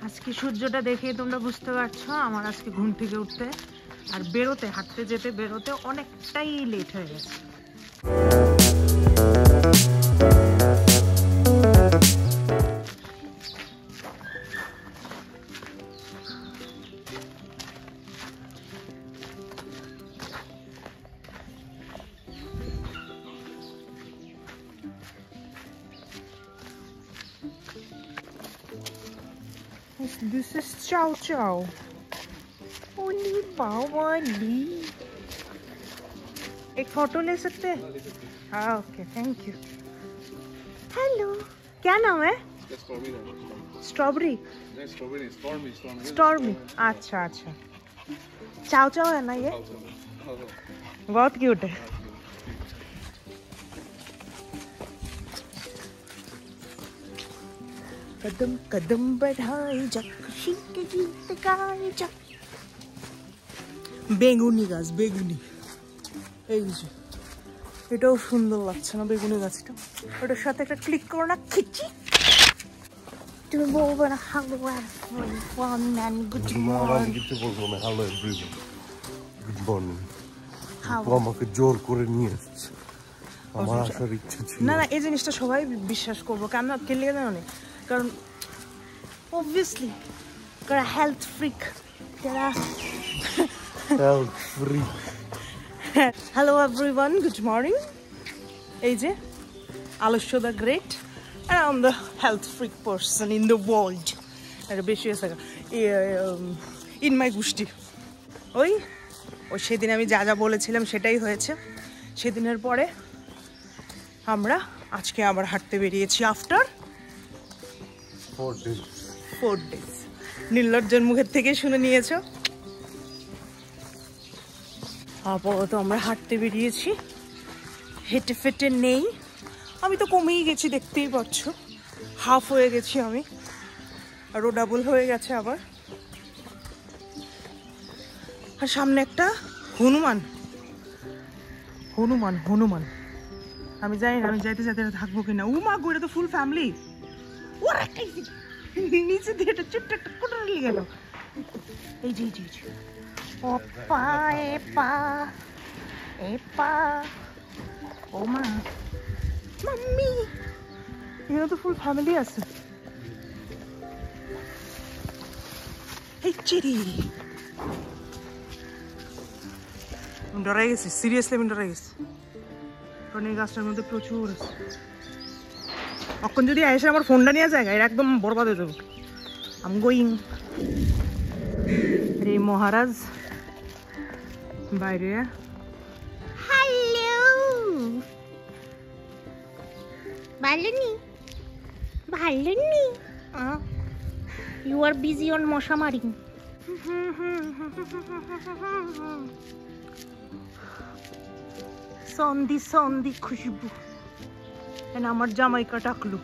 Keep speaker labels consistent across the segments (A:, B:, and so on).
A: আজকে সূর্যটা দেখে তোমরা বুঝতে পারছো আমার আজকে ঘুম থেকে উঠতে আর বেরোতে, হাঁটতে যেতে বেরোতে অনেকটাই লেট হয়ে গেছে। This is Chow Chow. Only Bawali. एक फोटो ले सकते हैं? हाँ ओके थैंक यू। हेलो क्या नाम है? स्ट्रॉबेरी। स्टॉर्मी। अच्छा अच्छा चाव चाव है ना ये? बहुत क्यूट है। कदम कदम बढ़ाए जा खुशी के गीत गाए जा। বেগুনি গাছ, বেগুনি এই যে এটাও সুন্দর লাগছে না বেগুনি গাছটা? ওটার সাথে একটা ক্লিক করো না, খিচি। তুমি বলবে না hello everyone and good morning?
B: কিছু বলবো না, হ্যালো এভরিওয়ান গুড মর্নিং। আমাকে জোর করে নিয়ে এসেছে, আমার আসার ইচ্ছা ছিল
A: না। না এই জিনিসটা সবাই বিশ্বাস করবো কেন কেলে জানো না? কারণ অবভিয়াসলি যারা হেলথ ফ্রিক, যারা
B: health freak.
A: Hello everyone good morning. এই যে আলস্য the great and I'm the health freak person in the world. এটা বেশি আছে in my গুষ্টি। ওই সেদিন আমি যা যা বলেছিলাম সেটাই হয়েছে। সেদিনের পরে আমরা আজকে আবার হাঁটতে বেরিয়েছি আফটার 4 days। নির্লজ্জের মুখের থেকে শুনে নিয়েছো। আপাতত আমরা হাঁটতে বেরিয়েছি, হেঁটে ফেটে নেই। আমি তো কমেই গেছি, দেখতেই পাচ্ছ হাফ হয়ে গেছি আমি, আরও ডাবল হয়ে গেছে আবার। আর সামনে একটা হনুমান। হনুমান হনুমান আমি জানি না আমি যাইতে যাইতে থাকবো কিনা। ও মা গো, এটা তো ফুল ফ্যামিলি। ওরা নিচে দিয়ে একটা ছোট্ট একটা কোটা নিয়ে গেল। এই যে ওপা এপা এপা ও মা মাম্মি, এখানে তো ফুল ফ্যামিলি আছে। এই চিড়ি আমি ডরাই গেছি, সিরিয়াসলি আমি ডরাই গেছি, কারণ এই গাছটার মধ্যে প্রচুর আছে। এখন যদি এসে আমার ফোনটা নিয়ে যায় এটা একদম বরবাদ হয়ে যাবে। আম গোয়িং। রে মহারাজ বাইরে। হ্যালো ভালো নি? ভালো নি? ইউ আর বিজি অন মশা মারিং। সন্ধি সন্ধি খুশবু আমার জামাইকা টাকলু।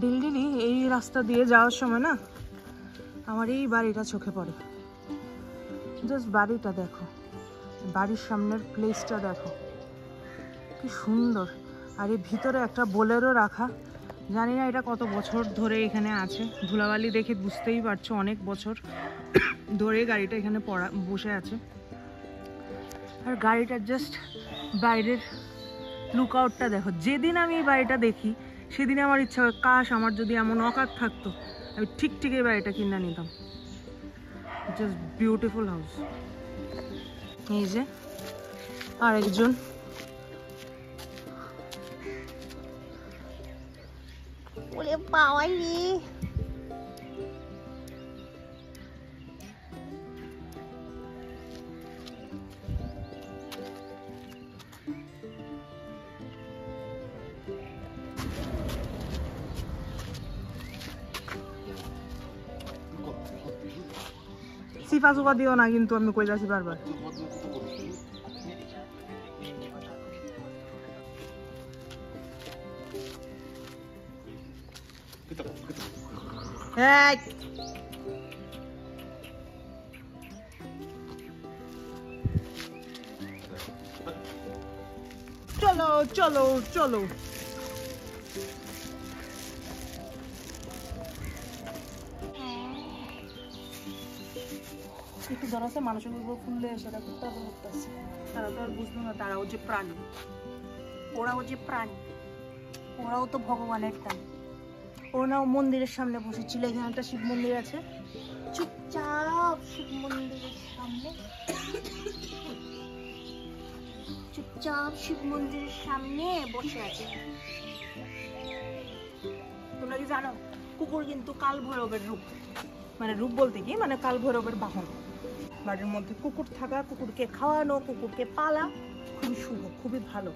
A: দিল্লি এই রাস্তা দিয়ে যাওয়ার সময় না আমার এই বাড়িটা চোখে পড়ে। জাস্ট বাড়িটা দেখো, বাড়ির সামনের প্লেসটা দেখো কি সুন্দর। আর এর ভিতরে একটা বোলেরো রাখা, জানি না এটা কত বছর ধরে এখানে আছে। ধুলাবালি দেখে বুঝতেই পারছো অনেক বছর ধরে গাড়িটা এখানে বসে আছে। আর গাড়িটার জাস্ট বাইরের লুক আউটটা দেখো। যেদিন আমি এই বাড়িটা দেখি সেদিন আমার ইচ্ছা হয় কাশ আমার যদি এমন অকাত থাকতো, আমি ঠিক ঠিক এই বাড়িটা কিনে নিতাম। Just beautiful house. এই যে আরেকজন ওরে বাবাই সিফা সুফা দিও না কিন্তু আমি কই যাচ্ছি বারবার। চলো চলো চলো। একটু ধরাছে মানুষের উপর ফুললে সেটা করতে করতেছে, তারা তো আর বুঝলো না তারাও যে প্রাণী, ওরাও যে প্রাণী, ওরাও তো ভগবানের টান। ওরাও মন্দিরের সামনে বসেছিল, এখানে একটা শিব মন্দির আছে, চুপচাপ শিব মন্দিরের সামনে, চুপচাপ শিব মন্দিরের সামনে বসে আছে। তোমরা কি জানো কুকুর কিন্তু কাল ভৈরবের রূপ, মানে রূপ বলতে কি মানে কাল ভৈরবের বাহন। বাড়ির মধ্যে কুকুর থাকা, কুকুরকে খাওয়ানো, কুকুরকে পালা খুবই শুভ, খুবই ভালো।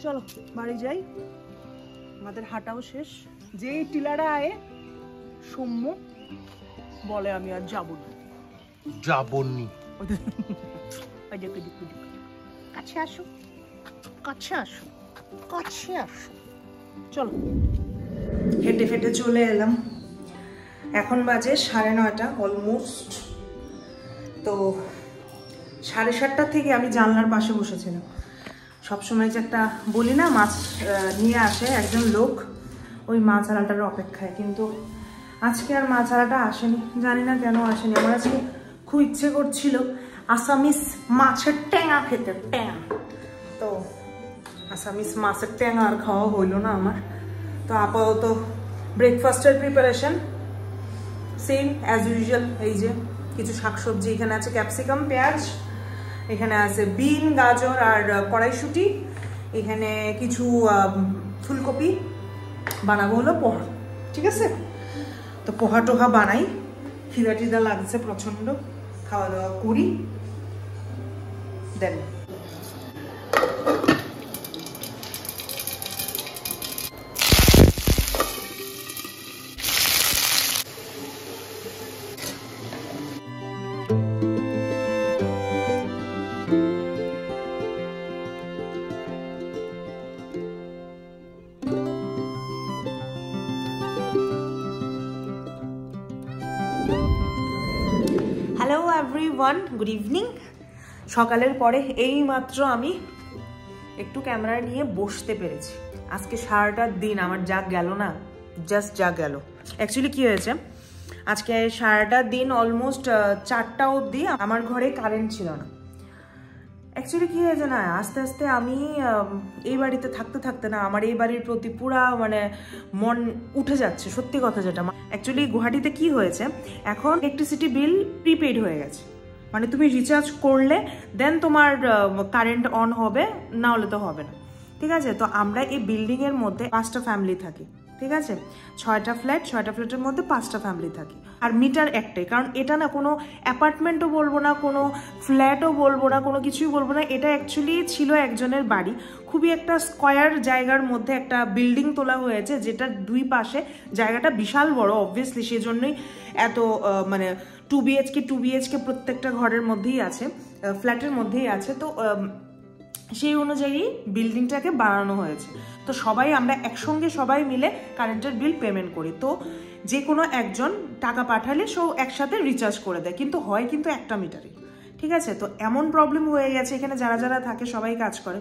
A: চলো বাড়ি যাই, আমাদের হাঁটাও শেষ। যেই টিলারা আয়ে সৌম্য বলে আমি আর যাবো না,
B: যাবনি।
A: কাছে আসো, কাছে আসো, কাছে আসো। চলো হেঁটে ফেটে চলে এলাম, এখন বাজে 9:30 অলমোস্ট। তো 7:30 থেকে আমি জানলার পাশে বসেছিলাম। সবসময় যে একটা বলি না মাছ নিয়ে আসে একজন লোক ওই মাছ আলাটার অপেক্ষায়, কিন্তু আজকে আর মাছ আলাটা আসেনি, জানি না কেন আসেনি। আমার আজকে খুব ইচ্ছে করছিল আসামিস মাছের ট্যাঙা খেতে, ট্যাঙা। তো আসামিস মাছের ট্যাঙা আর খাওয়া হইলো না আমার। তো আপাতত ব্রেকফাস্টের প্রিপারেশন সেম অ্যাজ ইউজুয়াল। এই যে কিছু শাকসবজি এখানে আছে, ক্যাপসিকাম, পেঁয়াজ, এখানে আছে বিন, গাজর আর কড়াইশুঁটি, এখানে কিছু ফুলকপি, বানাবো হলো পোহা। ঠিক আছে, তো পোহা টোহা বানাই, খিদা টিদা লাগছে প্রচন্ড, খাওয়া দাওয়া করি দেন। Hello everyone, good evening. সকালের পরে এই মাত্র আমি একটু ক্যামেরা নিয়ে বসতে পেরেছি। আজকে সারাটা দিন আমার যা গেল না, জাস্ট যা গেল। অ্যাকচুয়ালি কি হয়েছে, আজকে সারাটা দিন অলমোস্ট 4টা অবধি আমার ঘরে কারেন্ট ছিল না। অ্যাকচুয়ালি কি হয়েছে না, আস্তে আস্তে আমি এই বাড়িতে থাকতে থাকতে না আমার এই বাড়ির প্রতি পুরা মানে মন উঠে যাচ্ছে, সত্যি কথা যেটা। অ্যাকচুয়ালি গুয়াহাটিতে কি হয়েছে, এখন ইলেকট্রিসিটি বিল প্রিপেইড হয়ে গেছে, মানে তুমি রিচার্জ করলে দেন তোমার কারেন্ট অন হবে, না হলে তো হবে না। ঠিক আছে, তো আমরা এই বিল্ডিংয়ের মধ্যে 5টা ফ্যামিলি থাকি। ঠিক আছে, 6টা ফ্ল্যাট, 6টা ফ্ল্যাটের মধ্যে 5টা ফ্যামিলি থাকে, আর মিটার একটাই। কারণ এটা না কোনো অ্যাপার্টমেন্টও বলবো না, কোনো ফ্ল্যাটও বলবো না, কোনো কিছুই বলবো না। এটা অ্যাকচুয়ালি ছিল একজনের বাড়ি, খুবই একটা স্কোয়ার জায়গার মধ্যে একটা বিল্ডিং তোলা হয়েছে, যেটার দুই পাশে জায়গাটা বিশাল বড়, অবভিয়াসলি সেজন্যই এত মানে 2 BHK প্রত্যেকটা ঘরের মধ্যেই আছে, ফ্ল্যাটের মধ্যেই আছে। তো সেই অনুযায়ী বিল্ডিংটাকে বানানো হয়েছে। তো সবাই আমরা একসঙ্গে সবাই মিলে কারেন্টের বিল পেমেন্ট করি। তো যে কোনো একজন টাকা পাঠালে সো একসাথে রিচার্জ করে দেয়, কিন্তু হয় কিন্তু একটা মিটারে। ঠিক আছে, তো এমন প্রবলেম হয়ে গেছে, এখানে যারা যারা থাকে সবাই কাজ করে,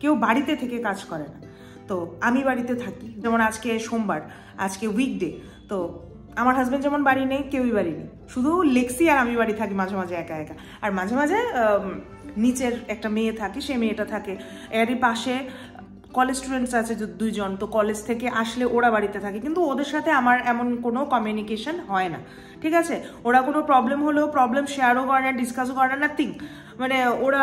A: কেউ বাড়িতে থেকে কাজ করে না। তো আমি বাড়িতে থাকি, যেমন আজকে সোমবার, আজকে উইকডে। তো আমার হাজব্যান্ড যেমন বাড়ি নেই, কেউই বাড়ি নেই, শুধু লেক্সি আর আমি বাড়ি থাকি মাঝে মাঝে একা একা। আর মাঝে মাঝে নিচের একটা মেয়ে থাকে, সেই মেয়েটা থাকে। এরই পাশে কলেজ স্টুডেন্টস আছে 2জন, তো কলেজ থেকে আসলে ওরা বাড়িতে থাকে, কিন্তু ওদের সাথে আমার এমন কোনো কমিউনিকেশন হয় না। ঠিক আছে, ওরা কোনো প্রবলেম হলেও প্রবলেম শেয়ারও করে না, ডিসকাসও করে না, নাথিং। মানে ওরা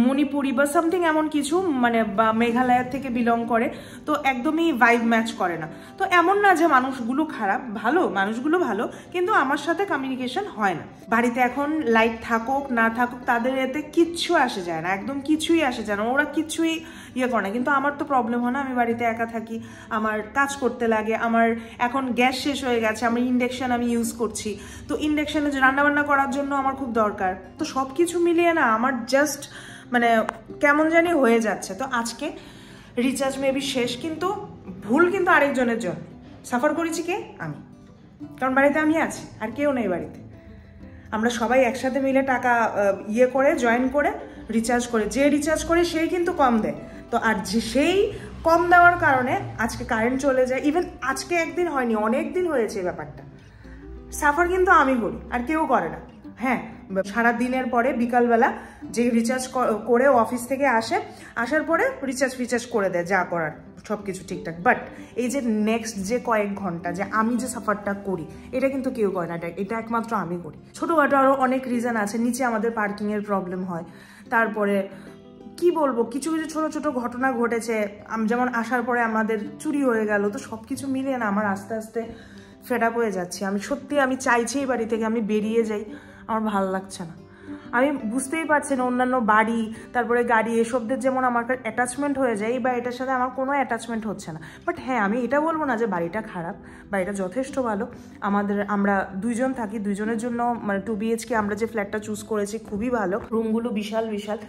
A: মণিপুরি বা সামথিং এমন কিছু, মানে বা মেঘালয়ের থেকে বিলং করে, তো একদমই ভাইব ম্যাচ করে না। তো এমন না যে মানুষগুলো খারাপ, ভালো, মানুষগুলো ভালো, কিন্তু আমার সাথে কমিউনিকেশন হয় না। বাড়িতে এখন লাইট থাকুক না থাকুক তাদের এতে কিচ্ছু আসে যায় না, একদম কিছুই আসে যায় না, ওরা কিছুই ইয়ে করে না। কিন্তু আমার তো প্রবলেম হয় না, আমি বাড়িতে একা থাকি, আমার কাজ করতে লাগে, আমার এখন গ্যাস শেষ হয়ে গেছে, আমার ইন্ডাকশন আমি ইউজ করছি, তো ইন্ডাকশনে রান্নাবান্না করার জন্য আমার খুব দরকার। তো সব কিছু মিলিয়ে না আমার জাস্ট মানে কেমন জানি হয়ে যাচ্ছে। তো আজকে রিচার্জ মেবি শেষ, কিন্তু ভুল কিন্তু আরেকজনের জন্য, সাফার করেছি কে, আমি। কারণ বাড়িতে আমি আছি, আর কেউ নেই বাড়িতে। আমরা সবাই একসাথে মিলে টাকা ইয়ে করে জয়েন করে রিচার্জ করে, যে রিচার্জ করে সেই কিন্তু কম দেয়। তো আর যে সেই কম দেওয়ার কারণে আজকে কারেন্ট চলে যায়। ইভেন আজকে একদিন হয়নি, অনেক দিন হয়েছে ব্যাপারটা। সাফার কিন্তু আমি করি, আর কেউ করে না। হ্যাঁ, সারা দিনের পরে বিকালবেলা যে রিচার্জ করে অফিস থেকে আসার পরে রিচার্জ করে দেয় যা করার, সব কিছু ঠিকঠাক। বাট এই যে নেক্সট যে কয়েক ঘন্টা যে আমি যে সাফারটা করি, এটা কিন্তু কেউ করে না, এটা একমাত্র আমি করি। ছোটোখাটো আরও অনেক রিজন আছে। নিচে আমাদের পার্কিংয়ের প্রবলেম হয়, তারপরে কি বলবো, কিছু কিছু ছোটো ছোটো ঘটনা ঘটেছে। যেমন আসার পরে আমাদের চুরি হয়ে গেল। তো সব কিছু মিলিয়ে না আমার আস্তে আস্তে ফেড আপ হয়ে যাচ্ছি। আমি চাইছি এই বাড়ি থেকে আমি বেরিয়ে যাই, আমার ভালো লাগছে না। আমি বুঝতেই পারছি না, অন্যান্য বাড়ি তারপরে গাড়ি এসবদের যেমন আমার অ্যাটাচমেন্ট হয়ে যায়, বা এটার সাথে আমার কোনো অ্যাটাচমেন্ট হচ্ছে না। বাট হ্যাঁ, আমি এটা বলবো না যে বাড়িটা খারাপ, বাড়িটা যথেষ্ট ভালো। আমরা 2 জন থাকি, 2 জনের জন্য মানে 2 BHK আমরা যে ফ্ল্যাটটা চুজ করেছি খুবই ভালো, রুমগুলো বিশাল বিশাল।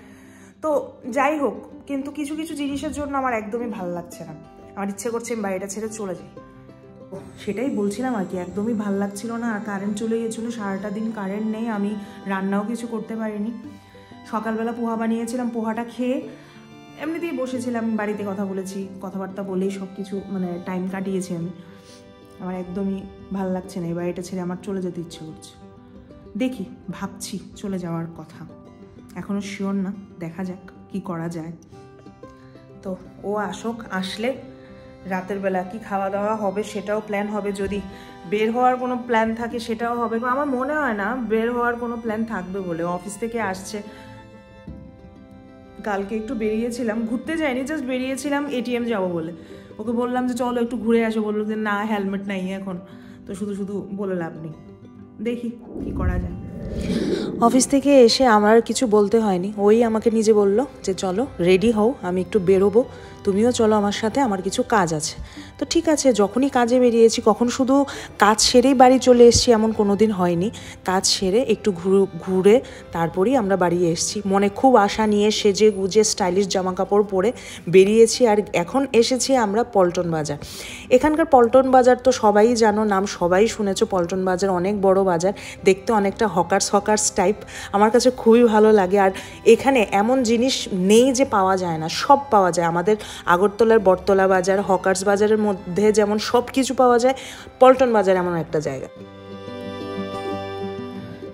A: তো যাই হোক, কিন্তু কিছু কিছু জিনিসের জন্য আমার একদমই ভালো লাগছে না। আমার ইচ্ছে করছে আমি বাড়িটা ছেড়ে চলে যাই। সেটাই বলছিলাম আর কি, একদমই ভাল লাগছিল না। আর কারেন্ট চলে গিয়েছিলো, সারাটা দিন কারেন্ট নেই, আমি রান্নাও কিছু করতে পারিনি। সকালবেলা পোহা বানিয়েছিলাম, পোহাটা খেয়ে এমনিতেই বসেছিলাম, বাড়িতে কথা বলেছি, কথাবার্তা বলেই সব কিছু মানে টাইম কাটিয়েছি আমি। আমার একদমই ভাল লাগছে না, এই বাড়িটা ছেড়ে আমার চলে যেতে ইচ্ছে করছে। দেখি, ভাবছি চলে যাওয়ার কথা, এখনও শিওর না, দেখা যাক কি করা যায়। তো ও আসলে রাতের বেলা কি খাওয়া দাওয়া হবে সেটাও প্ল্যান হবে। যদি বের হওয়ার কোনো প্ল্যান থাকে সেটাও হবে। আমার মনে হয় না বের হওয়ার কোনো প্ল্যান থাকবে বলে। অফিস থেকে আসছে, কালকে একটু বেরিয়েছিলাম, ঘুরতে যাইনি, জাস্ট বেরিয়েছিলাম ATM যাবো বলে। ওকে বললাম যে চলো একটু ঘুরে আসো, বললো যে না হেলমেট নাই এখন, তো শুধু বলে লাভ নেই, দেখি কি করা যায়। অফিস থেকে এসে আমার আর কিছু বলতে হয়নি, ওই আমাকে নিজে বলল যে চলো রেডি হও, আমি একটু বেরোবো, তুমিও চলো আমার সাথে, আমার কিছু কাজ আছে। তো ঠিক আছে, যখনই কাজে বেরিয়েছি, কখন শুধু কাজ সেরেই বাড়ি চলে এসেছি এমন কোনো দিন হয়নি। কাজ সেরে একটু ঘুরে তারপরেই আমরা বাড়ি এসেছি। মনে খুব আশা নিয়ে সেজে গুজে স্টাইলিশ জামা কাপড় পরে বেরিয়েছি। আর এখন এসেছি আমরা পল্টন বাজার। এখানকার পল্টন বাজার তো সবাই জানো, নাম সবাই শুনেছো। পল্টন বাজার অনেক বড় বাজার, দেখতে অনেকটা হকার্স টাইপ। আমার কাছে খুবই ভালো লাগে। আর এখানে এমন জিনিস নেই যে পাওয়া যায় না, সব পাওয়া যায়। আমাদের আগরতলার বটতলা বাজার, হকার্স বাজারের মধ্যে যেমন সব কিছু পাওয়া যায়, পল্টন বাজার এমন একটা জায়গা।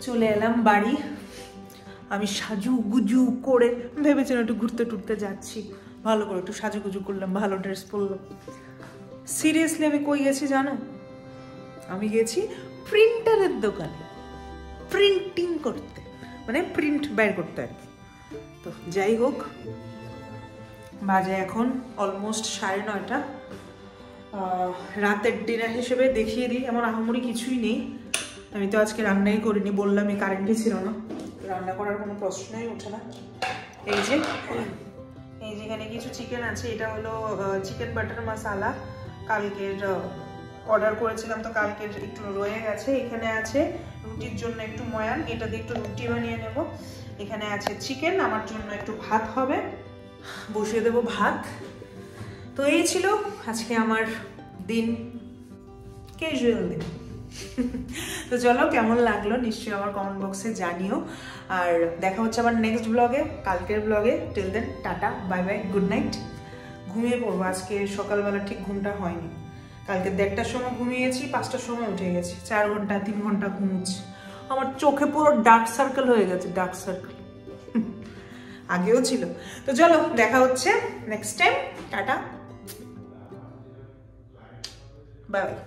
A: চলে এলাম বাড়ি। আমি সাজু গুজু করে ভেবেছিলাম একটু ঘুরতে টুরতে যাচ্ছি, ভালো করে একটু সাজুগুজু করলাম, ভালো ড্রেস পরলাম। সিরিয়াসলি আমি কই গেছি জানো? আমি গেছি প্রিন্টারের দোকানে প্রিন্টিং করতে, মানে প্রিন্ট বের করতে আর কি। তো যাই হোক, বাজে এখন অলমোস্ট 9:30। রাতের ডিনার হিসেবে দেখিয়ে দিই, এমন আহামরি কিছুই নেই। আমি তো আজকে রান্নাই করিনি, বললামই কারেন্টই ছিল না, রান্না করার কোনো প্রশ্নই ওঠে না। এই যে এখানে কিছু চিকেন আছে, এটা হলো চিকেন বাটার মশালা, কালকের অর্ডার করেছিলাম, তো কালকের একটু রয়ে গেছে। এখানে আছে রুটির জন্য একটু ময়ান, এটা দিয়ে একটু রুটি বানিয়ে নেব। এখানে আছে চিকেন, আমার জন্য একটু ভাত হবে, বসিয়ে দেবো ভাত। তো এই ছিল আজকে আমার দিন, ক্যাজুয়াল দিন। তো চলো, কেমন লাগলো নিশ্চয়ই আমার কমেন্ট বক্সে জানিও। আর দেখা হচ্ছে আমার নেক্সট ব্লগে, কালকের ব্লগে। Till then tata, bye bye, good night. ঘুমিয়ে পড়বো, আজকে সকালবেলা ঠিক ঘুমটা হয়নি। কালকে 1:30টার সময় ঘুমিয়েছি, 5টার সময় উঠে গেছি, 4 ঘন্টা 3 ঘন্টা ঘুমুচ্ছি। আমার চোখে পুরো ডার্ক সার্কেল হয়ে গেছে, ডার্ক সার্কেল আগেও ছিল। তো চলো, দেখা হচ্ছে next time, tata, bye by.